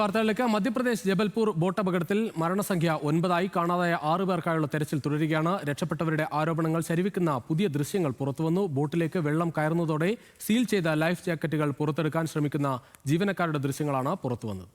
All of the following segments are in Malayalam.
വാർത്തകളിലേക്ക് മധ്യപ്രദേശ് ജബൽപൂർ ബോട്ട് അപകടത്തിൽ മരണസംഖ്യ 9 കാണാതായ 6 പേർക്കായുള്ള തെരച്ചിൽ തുടരുകയാണ്. രക്ഷപ്പെട്ടവരുടെ ആരോപണങ്ങൾ ശരിവെക്കുന്ന പുതിയ ദൃശ്യങ്ങൾ പുറത്തുവന്നു. ബോട്ടിലേക്ക് വെള്ളം കയറുന്നതോടെ സീൽ ചെയ്ത ലൈഫ് ജാക്കറ്റുകൾ പുറത്തെടുക്കാൻ ശ്രമിക്കുന്ന ജീവനക്കാരുടെ ദൃശ്യങ്ങളാണ് പുറത്തുവന്നത്.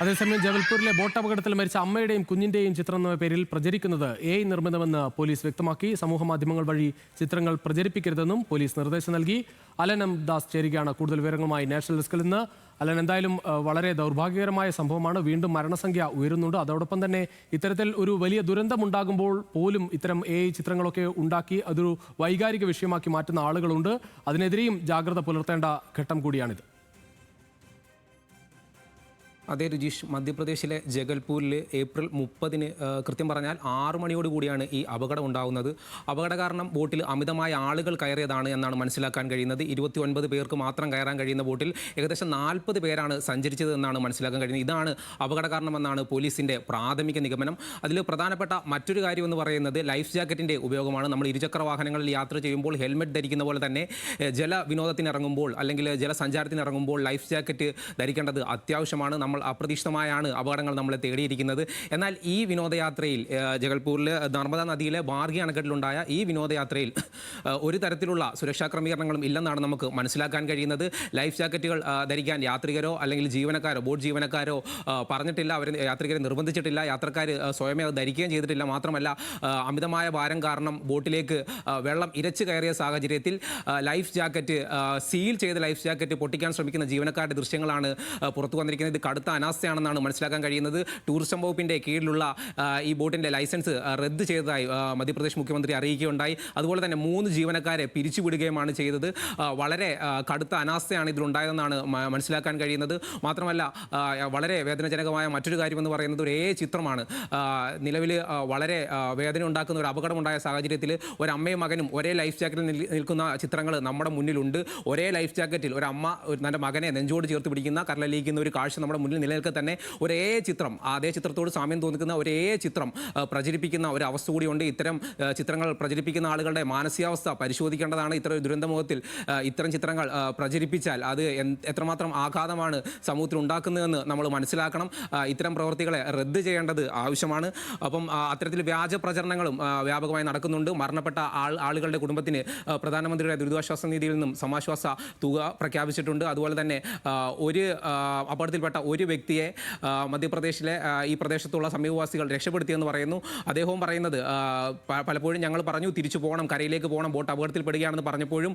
അതേസമയം ജബൽപൂരിലെ ബോട്ട് അപകടത്തിൽ മരിച്ച അമ്മയുടെയും കുഞ്ഞിന്റെയും ചിത്രം എന്ന പേരിൽ പ്രചരിക്കുന്നത് AI നിർമ്മിതമെന്ന് പോലീസ് വ്യക്തമാക്കി. സമൂഹമാധ്യമങ്ങൾ വഴി ചിത്രങ്ങൾ പ്രചരിപ്പിക്കരുതെന്നും പോലീസ് നിർദ്ദേശം നൽകി. അലൻ എം ദാസ് ചേരുകയാണ് കൂടുതൽ വിവരങ്ങളുമായി നാഷണൽ ഡെസ്കിൽ നിന്ന്. അലൻ, എന്തായാലും വളരെ ദൗർഭാഗ്യകരമായ സംഭവമാണ്. വീണ്ടും മരണസംഖ്യ ഉയരുന്നുണ്ട്. അതോടൊപ്പം തന്നെ ഇത്തരത്തിൽ ഒരു വലിയ ദുരന്തമുണ്ടാകുമ്പോൾ പോലും ഇത്തരം AI ചിത്രങ്ങളൊക്കെ ഉണ്ടാക്കി അതൊരു വൈകാരിക വിഷയമാക്കി മാറ്റുന്ന ആളുകളുണ്ട്. അതിനെതിരെയും ജാഗ്രത പുലർത്തേണ്ട ഘട്ടം കൂടിയാണിത്. അതേ രുജീഷ്, മധ്യപ്രദേശിലെ ജഗൽപൂരിൽ ഏപ്രിൽ 30-ന് കൃത്യം പറഞ്ഞാൽ 6 മണിയോട് കൂടിയാണ് ഈ അപകടം ഉണ്ടാകുന്നത്. അപകട കാരണം ബോട്ടിൽ അമിതമായ ആളുകൾ കയറിയതാണ് എന്നാണ് മനസ്സിലാക്കാൻ കഴിയുന്നത്. 29 പേർക്ക് മാത്രം കയറാൻ കഴിയുന്ന ബോട്ടിൽ ഏകദേശം 40 പേരാണ് സഞ്ചരിച്ചത് എന്നാണ് മനസ്സിലാക്കാൻ കഴിയുന്നത്. ഇതാണ് അപകട കാരണമെന്നാണ് പോലീസിൻ്റെ പ്രാഥമിക നിഗമനം. അതിൽ പ്രധാനപ്പെട്ട മറ്റൊരു കാര്യം എന്ന് പറയുന്നത് ലൈഫ് ജാക്കറ്റിൻ്റെ ഉപയോഗമാണ്. നമ്മൾ ഇരുചക്ര വാഹനങ്ങളിൽ യാത്ര ചെയ്യുമ്പോൾ ഹെൽമെറ്റ് ധരിക്കുന്ന പോലെ തന്നെ ജലവിനോദത്തിനിറങ്ങുമ്പോൾ അല്ലെങ്കിൽ ജലസഞ്ചാരത്തിനിറങ്ങുമ്പോൾ ലൈഫ് ജാക്കറ്റ് ധരിക്കേണ്ടത് അത്യാവശ്യമാണ്. നമ്മൾ അപ്രതീക്ഷിതമായാണ് അപകടങ്ങൾ നമ്മളെ തേടിയിരിക്കുന്നത്. എന്നാൽ ഈ വിനോദയാത്രയിൽ ജഗൽപൂരിൽ നർമ്മദ നദിയിലെ ബാർഗി അണക്കെട്ടിലുണ്ടായ ഈ വിനോദയാത്രയിൽ ഒരു തരത്തിലുള്ള സുരക്ഷാ ക്രമീകരണങ്ങളും ഇല്ലെന്നാണ് നമുക്ക് മനസ്സിലാക്കാൻ കഴിയുന്നത്. ലൈഫ് ജാക്കറ്റുകൾ ധരിക്കാൻ യാത്രികരോ അല്ലെങ്കിൽ ജീവനക്കാരോ ബോട്ട് ജീവനക്കാരോ പറഞ്ഞിട്ടില്ല. അവർ യാത്രികരെ നിർബന്ധിച്ചിട്ടില്ല. യാത്രക്കാർ സ്വയമേ അത് ധരിക്കുകയും ചെയ്തിട്ടില്ല. മാത്രമല്ല, അമിതമായ ഭാരം കാരണം ബോട്ടിലേക്ക് വെള്ളം ഇരച്ചു കയറിയ സാഹചര്യത്തിൽ ലൈഫ് ജാക്കറ്റ് സീൽ ചെയ്ത ലൈഫ് ജാക്കറ്റ് പൊട്ടിക്കാൻ ശ്രമിക്കുന്ന ജീവനക്കാരുടെ ദൃശ്യങ്ങളാണ് പുറത്തു വന്നിരിക്കുന്നത്. ഇത് കടുത്ത അനാസ്ഥയാണെന്നാണ് മനസ്സിലാക്കാൻ കഴിയുന്നത്. ടൂറിസം വകുപ്പിൻ്റെ കീഴിലുള്ള ഈ ബോട്ടിൻ്റെ ലൈസൻസ് റദ്ദ് ചെയ്തതായി മധ്യപ്രദേശ് മുഖ്യമന്ത്രി അറിയിക്കുകയുണ്ടായി. അതുപോലെ തന്നെ 3 ജീവനക്കാരെ പിരിച്ചുവിടുകയുമാണ് ചെയ്തത്. വളരെ കടുത്ത അനാസ്ഥയാണ് ഇതിലുണ്ടായതെന്നാണ് മനസ്സിലാക്കാൻ കഴിയുന്നത്. മാത്രമല്ല, വളരെ വേദനാജനകമായ മറ്റൊരു കാര്യമെന്ന് പറയുന്നത് ഒരു AI ചിത്രമാണ്. നിലവിൽ വളരെ വേദന ഉണ്ടാക്കുന്ന ഒരു അപകടമുണ്ടായ സാഹചര്യത്തിൽ ഒരമ്മയും മകനും ഒരേ ലൈഫ് ജാക്കറ്റിൽ നിൽക്കുന്ന ചിത്രങ്ങൾ നമ്മുടെ മുന്നിലുണ്ട്. ഒരേ ലൈഫ് ജാക്കറ്റിൽ ഒരമ്മ തൻ്റെ മകനെ നെഞ്ചോട് ചേർത്ത് പിടിക്കുന്ന കരളിലിരിക്കുന്ന ഒരു കാഴ്ച നമ്മുടെ മുന്നിൽ നിലനിൽക്കെ തന്നെ ഒരേ ചിത്രം, അതേ ചിത്രത്തോട് സാമ്യം തോന്നിക്കുന്ന ഒരേ ചിത്രം പ്രചരിപ്പിക്കുന്ന ഒരു അവസ്ഥ കൂടിയുണ്ട്. ഇത്തരം ചിത്രങ്ങൾ പ്രചരിപ്പിക്കുന്ന ആളുകളുടെ മാനസികാവസ്ഥ പരിശോധിക്കേണ്ടതാണ്. ഇത്തരം ദുരന്തമുഖത്തിൽ ഇത്തരം ചിത്രങ്ങൾ പ്രചരിപ്പിച്ചാൽ അത് എത്രമാത്രം ആഘാതമാണ് സമൂഹത്തിൽ ഉണ്ടാക്കുന്നതെന്ന് നമ്മൾ മനസ്സിലാക്കണം. ഇത്തരം പ്രവൃത്തികളെ റദ്ദ് ചെയ്യേണ്ടത് ആവശ്യമാണ്. അപ്പം അത്തരത്തിൽ വ്യാജ പ്രചരണങ്ങളും വ്യാപകമായി നടക്കുന്നുണ്ട്. മരണപ്പെട്ട ആളുകളുടെ കുടുംബത്തിന് പ്രധാനമന്ത്രിയുടെ ദുരിതാശ്വാസ നിധിയിൽ നിന്നും സമാശ്വാസ തുക പ്രഖ്യാപിച്ചിട്ടുണ്ട്. അതുപോലെ തന്നെ ഒരു അപകടത്തിൽപ്പെട്ട ഒരു വ്യക്തിയെ മധ്യപ്രദേശിലെ ഈ പ്രദേശത്തുള്ള സമീപവാസികൾ രക്ഷപ്പെടുത്തിയെന്ന് പറയുന്നു. അദ്ദേഹവും പറയുന്നത് പലപ്പോഴും ഞങ്ങൾ പറഞ്ഞു തിരിച്ചു പോകണം, കരയിലേക്ക് പോകണം, ബോട്ട് അപകടത്തിൽപ്പെടുകയാണെന്ന് പറഞ്ഞപ്പോഴും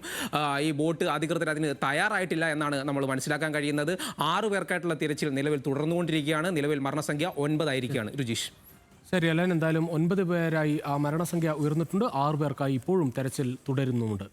ഈ ബോട്ട് അധികൃതർ അതിന് തയ്യാറായിട്ടില്ല എന്നാണ് നമ്മൾ മനസ്സിലാക്കാൻ കഴിയുന്നത്. 6 പേർക്കായിട്ടുള്ള തിരച്ചിൽ നിലവിൽ തുടർന്നുകൊണ്ടിരിക്കുകയാണ്. നിലവിൽ മരണസംഖ്യ 9 ആയിരിക്കുകയാണ്. രുജീഷ്, ശരി അലൻ, എന്തായാലും 9 പേരായി ആ മരണസംഖ്യ ഉയർന്നിട്ടുണ്ട്. 6 പേർക്കായി ഇപ്പോഴും തെരച്ചിൽ തുടരുന്നുമുണ്ട്.